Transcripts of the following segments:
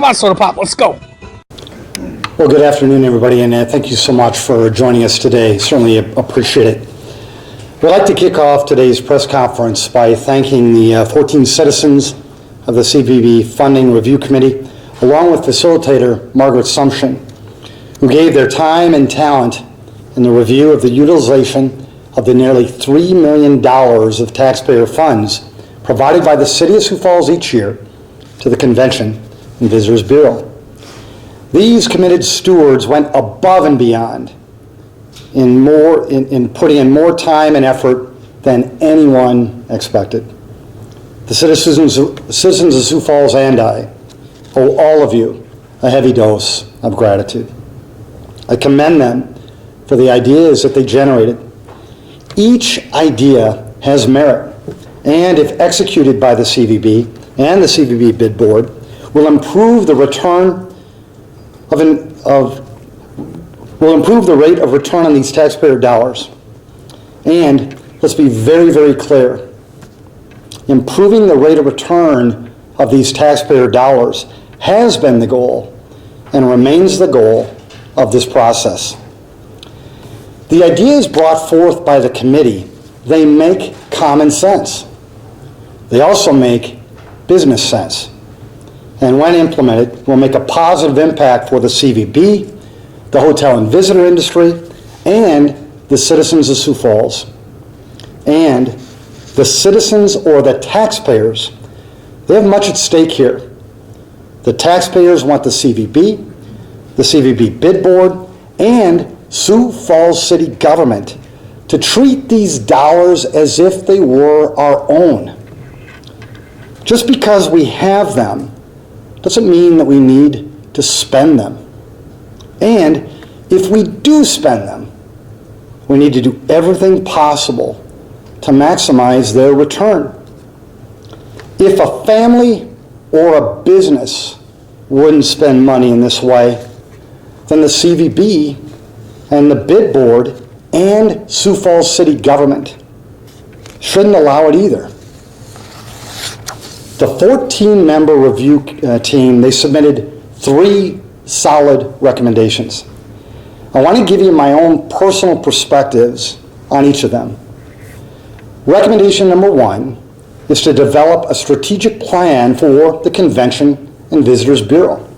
Come on, Soda Pop, let's go. Well, good afternoon, everybody, and thank you so much for joining us today. Certainly appreciate it. We'd like to kick off today's press conference by thanking the 14 citizens of the CVB Funding Review Committee, along with facilitator Margaret Sumption, who gave their time and talent in the review of the utilization of the nearly $3 million of taxpayer funds provided by the City of Sioux Falls each year to the Convention and Visitors Bureau. These committed stewards went above and beyond in putting in more time and effort than anyone expected. The citizens of Sioux Falls and I owe all of you a heavy dose of gratitude. I commend them for the ideas that they generated. Each idea has merit, and if executed by the CVB and the CVB bid board, will improve the rate of return on these taxpayer dollars. And let's be very, very clear. Improving the rate of return of these taxpayer dollars has been the goal and remains the goal of this process. The ideas brought forth by the committee, they make common sense. They also make business sense, and when implemented, will make a positive impact for the CVB, the hotel and visitor industry, and the citizens of Sioux Falls. And the citizens or the taxpayers, they have much at stake here. The taxpayers want the CVB bid board, and Sioux Falls City government to treat these dollars as if they were our own. Just because we have them doesn't mean that we need to spend them. And if we do spend them, we need to do everything possible to maximize their return. If a family or a business wouldn't spend money in this way, then the CVB and the bid board and Sioux Falls City government shouldn't allow it either. The 14-member review team, they submitted 3 solid recommendations. I want to give you my own personal perspectives on each of them. Recommendation number 1 is to develop a strategic plan for the Convention and Visitors Bureau.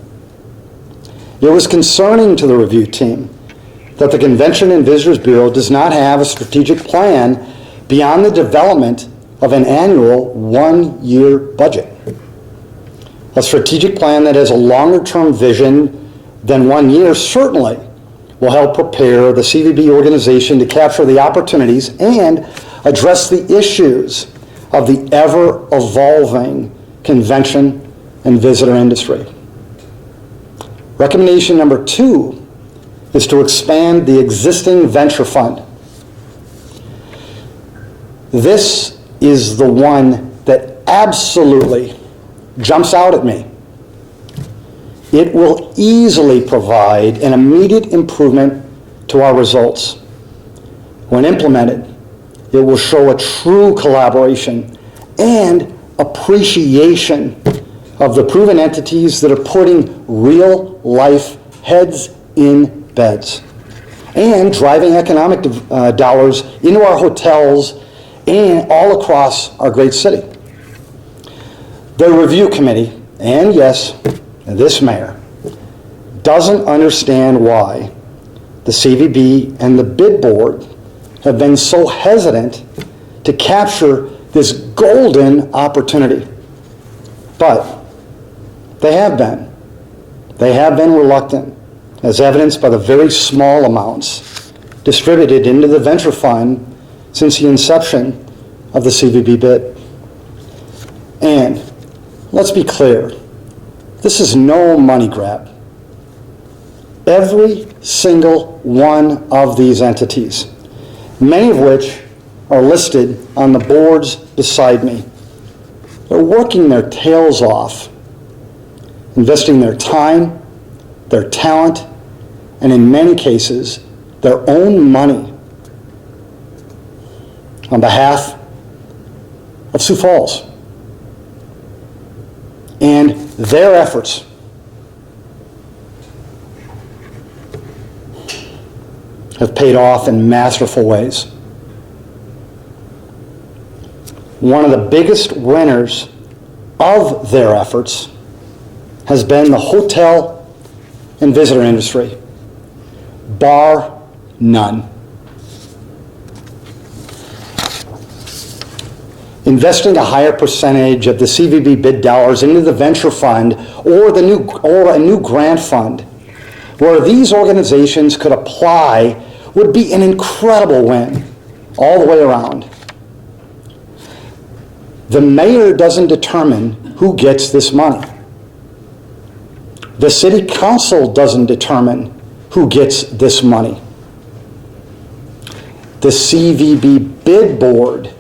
It was concerning to the review team that the Convention and Visitors Bureau does not have a strategic plan beyond the development of an annual 1-year budget. A strategic plan that has a longer-term vision than 1 year certainly will help prepare the CVB organization to capture the opportunities and address the issues of the ever-evolving convention and visitor industry. Recommendation number 2 is to expand the existing venture fund. This is the one that absolutely jumps out at me. It will easily provide an immediate improvement to our results. When implemented, it will show a true collaboration and appreciation of the proven entities that are putting real-life heads in beds and driving economic dollars into our hotels and all across our great city. The review committee, and yes, this mayor, doesn't understand why the CVB and the bid board have been so hesitant to capture this golden opportunity. But they have been. They have been reluctant, as evidenced by the very small amounts distributed into the venture fund since the inception of the CVB bid. And let's be clear, this is no money grab. Every single one of these entities, many of which are listed on the boards beside me, they're working their tails off, investing their time, their talent, and in many cases, their own money on behalf of Sioux Falls. And their efforts have paid off in masterful ways. One of the biggest winners of their efforts has been the hotel and visitor industry, bar none. Investing a higher percentage of the CVB bid dollars into the venture fund or a new grant fund where these organizations could apply would be an incredible win all the way around. The mayor doesn't determine who gets this money. The city council doesn't determine who gets this money. The CVB bid board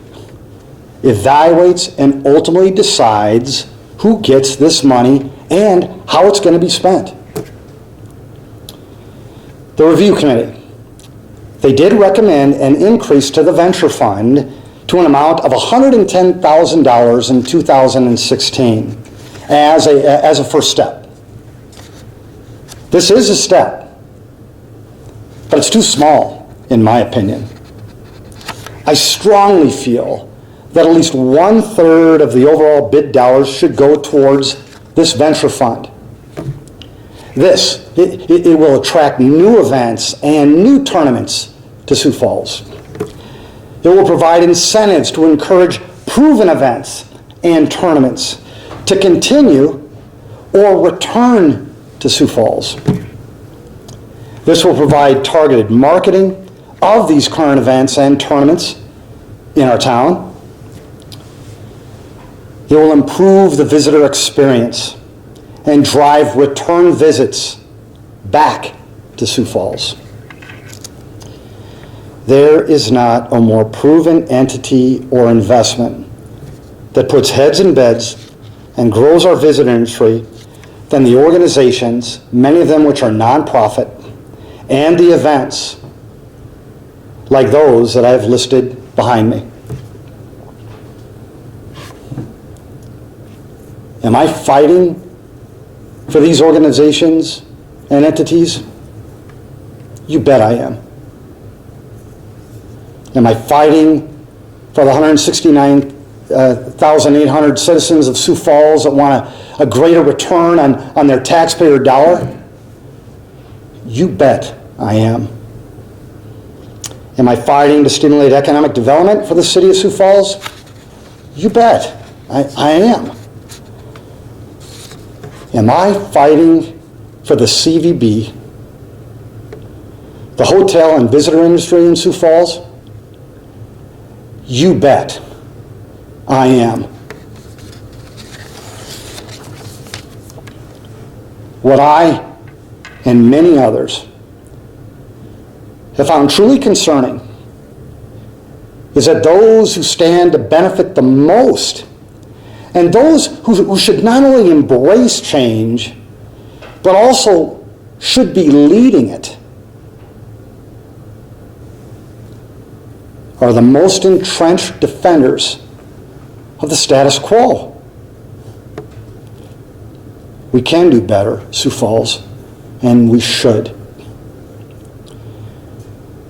evaluates and ultimately decides who gets this money and how it's going to be spent. The review committee, they did recommend an increase to the venture fund to an amount of $110,000 in 2016 as a first step. This is a step, but it's too small, in my opinion. I strongly feel that at least 1/3 of the overall bid dollars should go towards this venture fund. It will attract new events and new tournaments to Sioux Falls. It will provide incentives to encourage proven events and tournaments to continue or return to Sioux Falls. This will provide targeted marketing of these current events and tournaments in our town. It will improve the visitor experience and drive return visits back to Sioux Falls. There is not a more proven entity or investment that puts heads in beds and grows our visitor industry than the organizations, many of them which are nonprofit, and the events like those that I've listed behind me. Am I fighting for these organizations and entities? You bet I am. Am I fighting for the 169,800 citizens of Sioux Falls that want a greater return on their taxpayer dollar? You bet I am. Am I fighting to stimulate economic development for the city of Sioux Falls? You bet I am. Am I fighting for the CVB, the hotel and visitor industry in Sioux Falls? You bet I am. What I and many others have found truly concerning is that those who stand to benefit the most and those who should not only embrace change, but also should be leading it, are the most entrenched defenders of the status quo. We can do better, Sioux Falls, and we should.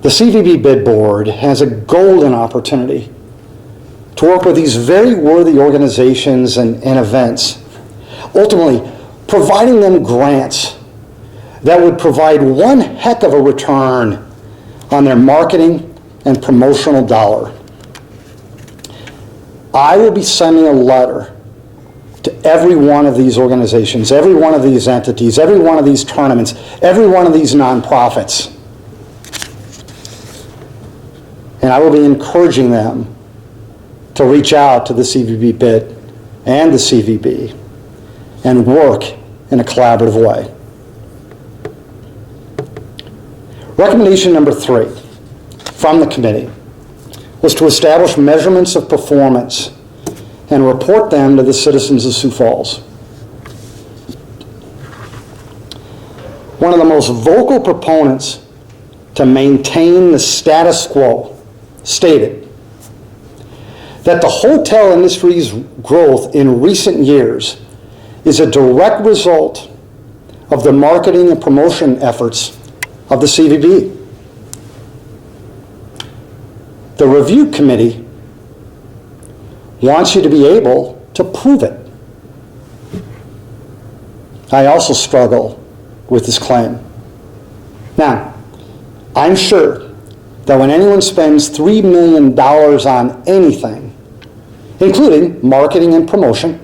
The CVB Bid Board has a golden opportunity to work with these very worthy organizations and events, ultimately providing them grants that would provide one heck of a return on their marketing and promotional dollar. I will be sending a letter to every one of these organizations, every one of these entities, every one of these tournaments, every one of these nonprofits. And I will be encouraging them to reach out to the CVB bid and the CVB and work in a collaborative way. Recommendation number 3 from the committee was to establish measurements of performance and report them to the citizens of Sioux Falls. One of the most vocal proponents to maintain the status quo stated that the hotel industry's growth in recent years is a direct result of the marketing and promotion efforts of the CVB. The review committee wants you to be able to prove it. I also struggle with this claim. Now, I'm sure that when anyone spends $3 million on anything, including marketing and promotion,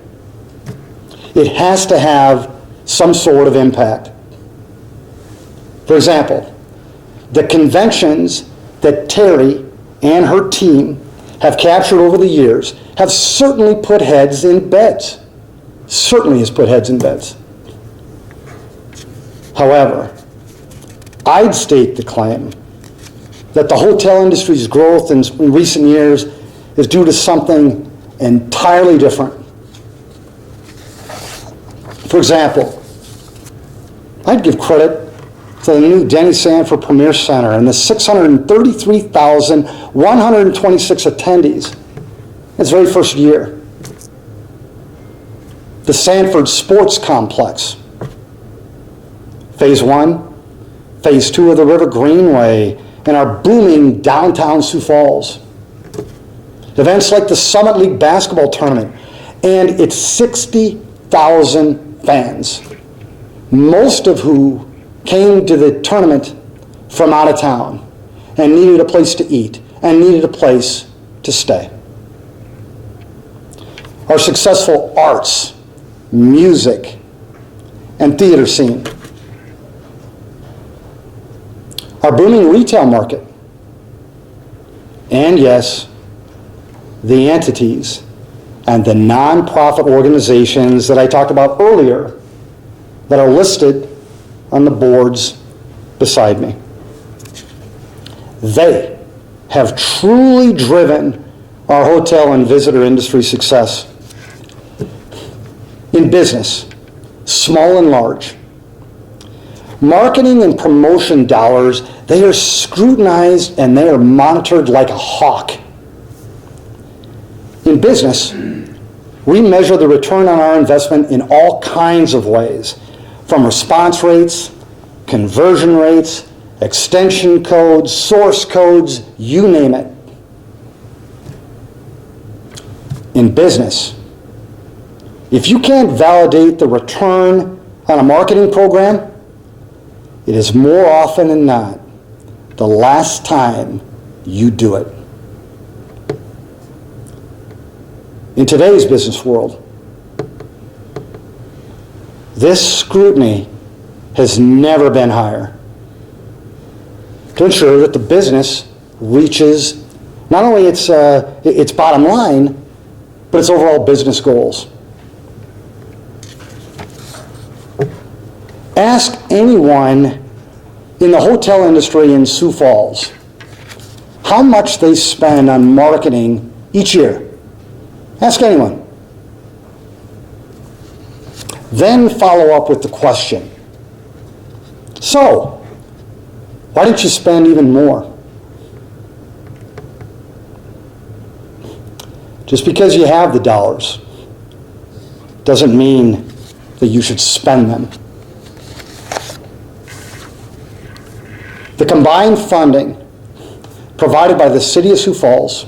it has to have some sort of impact. For example, the conventions that Terry and her team have captured over the years have certainly put heads in beds. Certainly has put heads in beds. However, I'd state the claim that the hotel industry's growth in recent years is due to something entirely different. For example, I'd give credit to the new Denny Sanford Premier Center and the 633,126 attendees in its very first year. The Sanford Sports Complex, Phase 1, Phase 2 of the River Greenway, and our booming downtown Sioux Falls. Events like the Summit League basketball tournament and its 60,000 fans, most of who came to the tournament from out of town and needed a place to eat and needed a place to stay. Our successful arts, music, and theater scene. Our booming retail market. And yes, the entities and the nonprofit organizations that I talked about earlier that are listed on the boards beside me. They have truly driven our hotel and visitor industry success. In business, small and large, marketing and promotion dollars, they are scrutinized and they are monitored like a hawk. In business, we measure the return on our investment in all kinds of ways, from response rates, conversion rates, extension codes, source codes, you name it. In business, if you can't validate the return on a marketing program, it is more often than not the last time you do it. In today's business world, this scrutiny has never been higher to ensure that the business reaches not only its bottom line, but its overall business goals. Ask anyone in the hotel industry in Sioux Falls how much they spend on marketing each year. Ask anyone. Then follow up with the question, so, why don't you spend even more? Just because you have the dollars doesn't mean that you should spend them. The combined funding provided by the City of Sioux Falls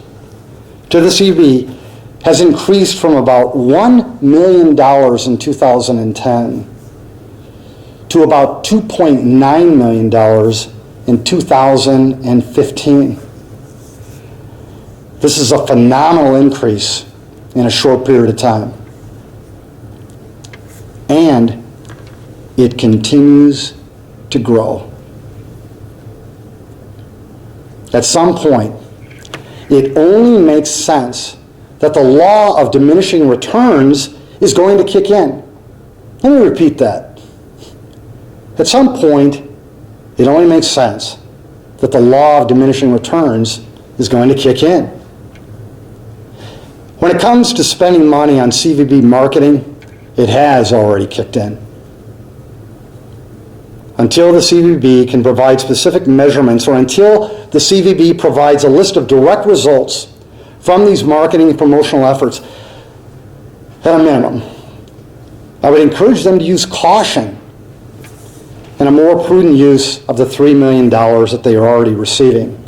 to the CB has increased from about $1 million in 2010 to about $2.9 million in 2015. This is a phenomenal increase in a short period of time. And it continues to grow. At some point, it only makes sense that the law of diminishing returns is going to kick in. Let me repeat that. At some point, it only makes sense that the law of diminishing returns is going to kick in. When it comes to spending money on CVB marketing, it has already kicked in. Until the CVB can provide specific measurements, or until the CVB provides a list of direct results from these marketing and promotional efforts, at a minimum, I would encourage them to use caution and a more prudent use of the $3 million that they are already receiving.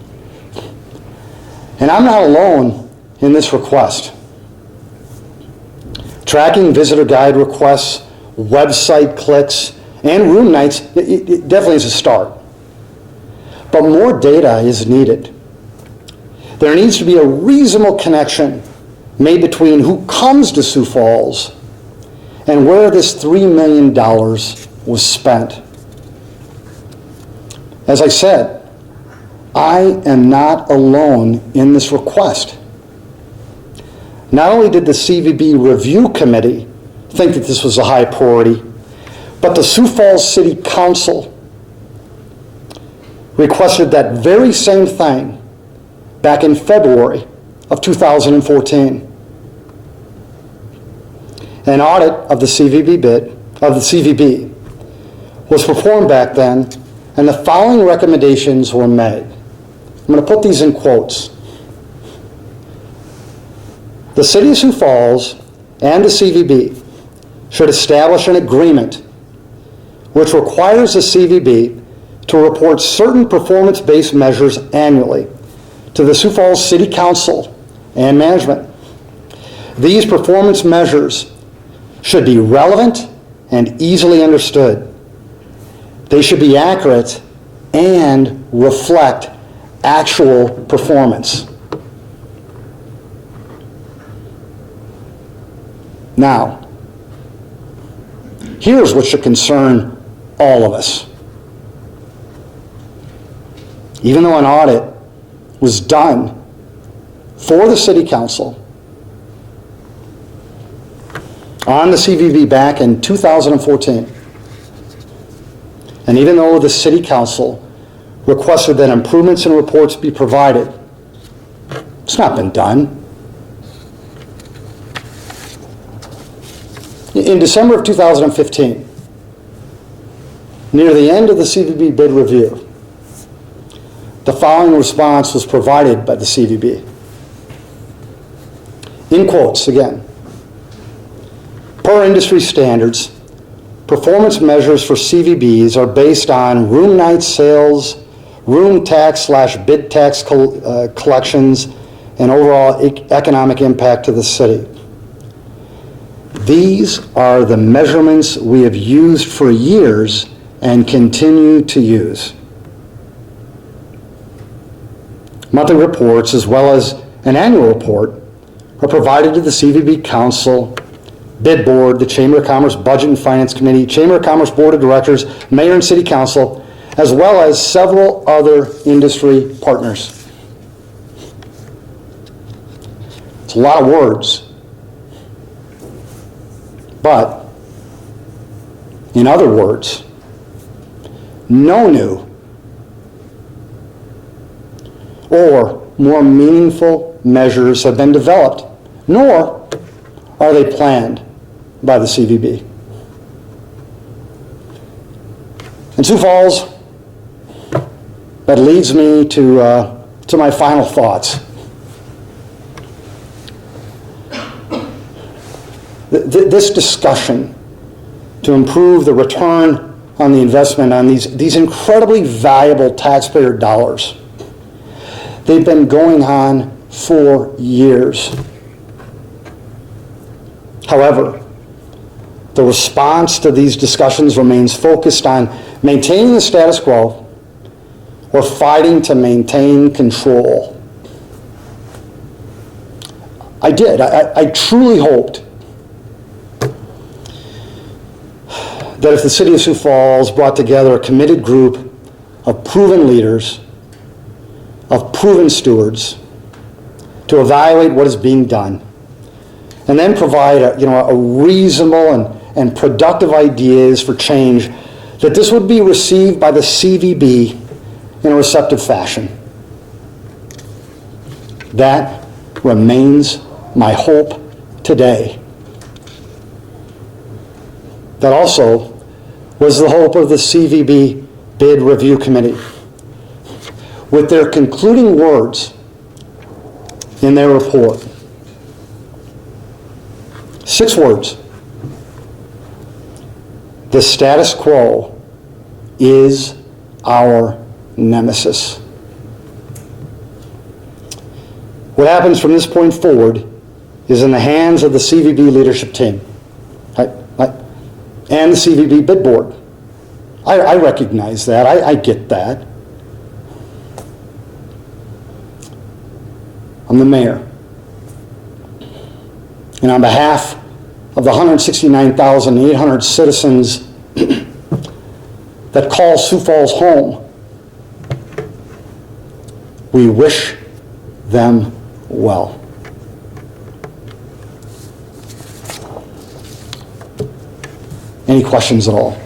And I'm not alone in this request. Tracking visitor guide requests, website clicks, and room nights, it definitely is a start. But more data is needed. There needs to be a reasonable connection made between who comes to Sioux Falls and where this $3 million was spent. As I said, I am not alone in this request. Not only did the CVB Review Committee think that this was a high priority, but the Sioux Falls City Council requested that very same thing back in February of 2014. An audit of the CVB was performed back then, and the following recommendations were made. I'm going to put these in quotes. The City of Sioux Falls and the CVB should establish an agreement which requires the CVB to report certain performance-based measures annually to the Sioux Falls City Council and management. These performance measures should be relevant and easily understood. They should be accurate and reflect actual performance. Now, here's what should concern all of us. Even though an audit was done for the City Council on the CVB back in 2014, and even though the City Council requested that improvements and reports be provided, it's not been done. In December of 2015, near the end of the CVB bid review, the following response was provided by the CVB. In quotes again, per industry standards, performance measures for CVBs are based on room night sales, room tax/bid tax collections, and overall economic impact to the city. These are the measurements we have used for years and continue to use. Monthly reports, as well as an annual report, are provided to the CVB Council, Bid Board, the Chamber of Commerce Budget and Finance Committee, Chamber of Commerce Board of Directors, Mayor and City Council, as well as several other industry partners. It's a lot of words. But, in other words, no new or more meaningful measures have been developed, nor are they planned by the CVB. In Sioux Falls, that leads me to my final thoughts. This discussion to improve the return on the investment on these incredibly valuable taxpayer dollars, they've been going on for years. However, the response to these discussions remains focused on maintaining the status quo or fighting to maintain control. I truly hoped that if the City of Sioux Falls brought together a committed group of proven leaders, of proven stewards, to evaluate what is being done, and then provide a reasonable and productive ideas for change, that this would be received by the CVB in a receptive fashion. That remains my hope today. That also was the hope of the CVB Bid Review Committee, with their concluding words in their report. 6 words. The status quo is our nemesis. What happens from this point forward is in the hands of the CVB leadership team and the CVB bid board. I recognize that. I get that. I'm the mayor. And on behalf of the 169,800 citizens that call Sioux Falls home, we wish them well. Any questions at all?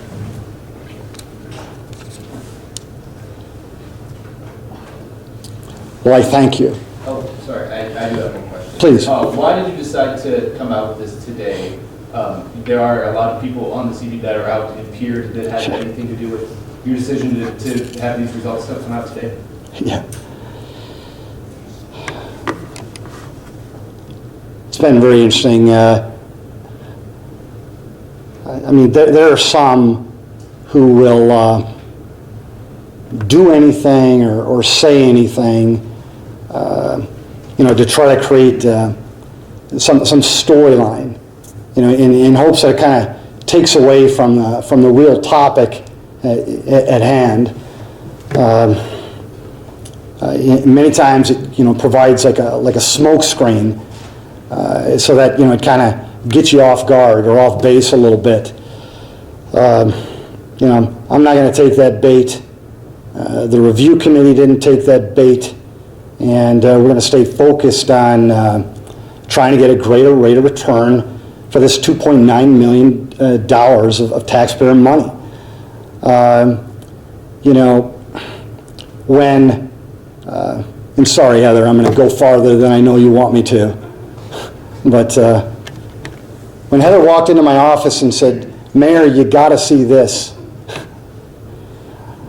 Well, I thank you. Oh, sorry, I do have one question. Please. Why did you decide to come out with this today? There are a lot of people on the CV that are out, it appeared, that had anything to do with your decision to have these results come out today? Yeah. It's been very interesting. I mean, there are some who will do anything or say anything, to try to create some storyline, in hopes that it kind of takes away from the real topic at hand. Many times it provides like a smoke screen, so that it kind of gets you off guard or off base a little bit. I'm not going to take that bait. The review committee didn't take that bait, and we're going to stay focused on trying to get a greater rate of return for this $2.9 million of taxpayer money. And sorry, Heather, I'm going to go farther than I know you want me to, but when Heather walked into my office and said, "Mayor, you got to see this,"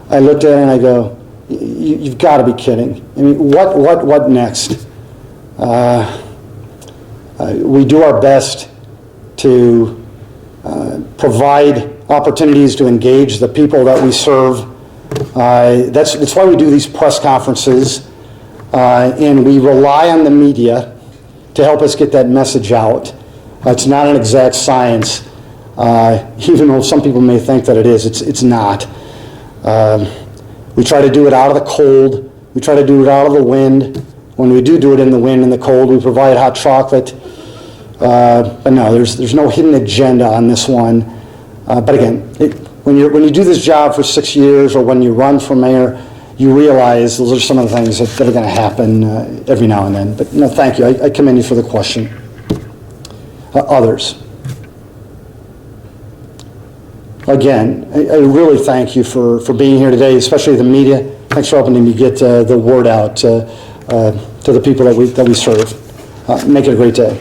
I looked at her and I go, "You've got to be kidding. I mean, what next?" We do our best to provide opportunities to engage the people that we serve. That's why we do these press conferences, and we rely on the media to help us get that message out. It's not an exact science, even though some people may think that it is. It's not. We try to do it out of the cold. We try to do it out of the wind. When we do it in the wind and the cold, we provide hot chocolate. But no, there's no hidden agenda on this one. But again, when you do this job for 6 years, or when you run for mayor, you realize those are some of the things that are going to happen every now and then. But no, thank you. I commend you for the question. Others. Again, I really thank you for being here today, especially the media. Thanks for helping me get the word out to the people that we serve. Make it a great day.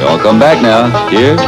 Y'all come back now. Cheers.